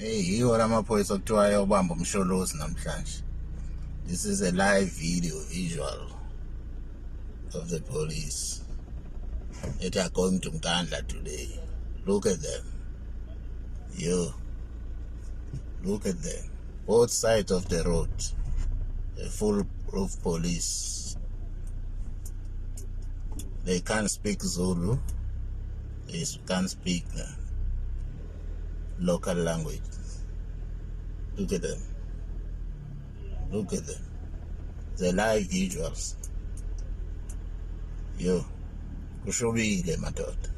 yiwo lamaphoyisa okuthiwa ayobamba umsholozi namhlanje. This is a live video visual of the police that are going to Mkandla today. Look at them. Look at them. Both sides of the road. A full of police. They can't speak Zulu. They can't speak local language. Look at them. Look at them. The live visuals. Kushobile madoda.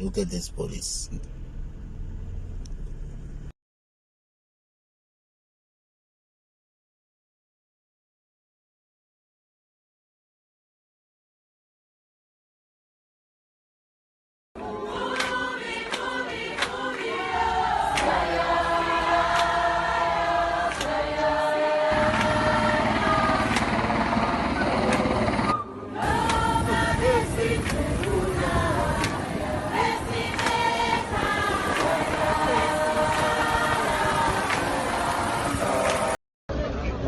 Look at this police.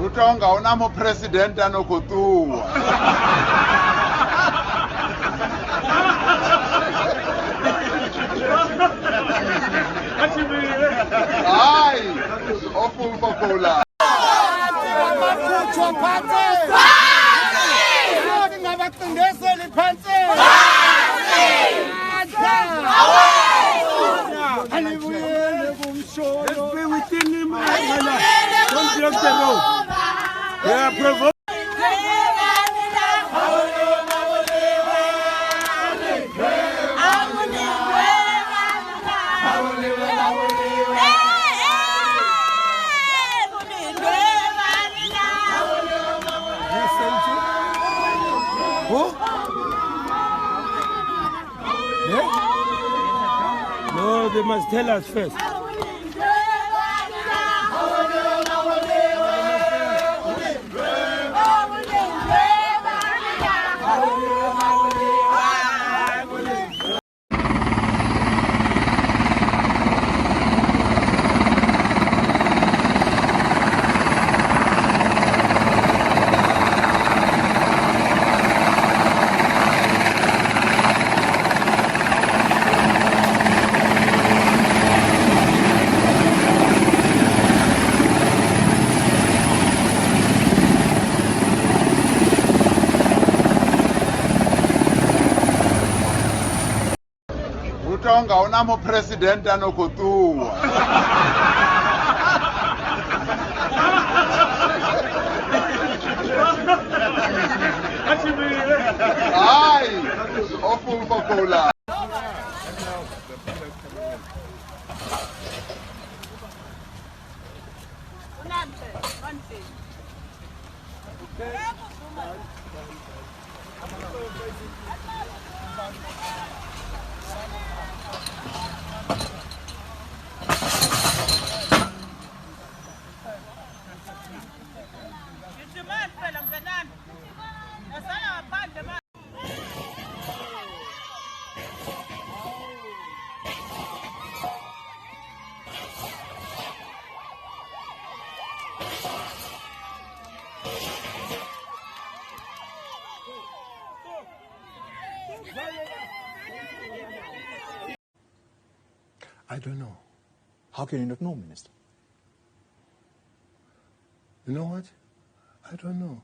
Utonga unamo president anokutua. Ai, awful popular. Let's be within him. Don't block the road. Yeah, provoke. Who? Yeah? No, they must tell us first. Utonga unamo president anokutua. Ai, awful popular. I don't know. How can you not know, Minister? You know what? I don't know.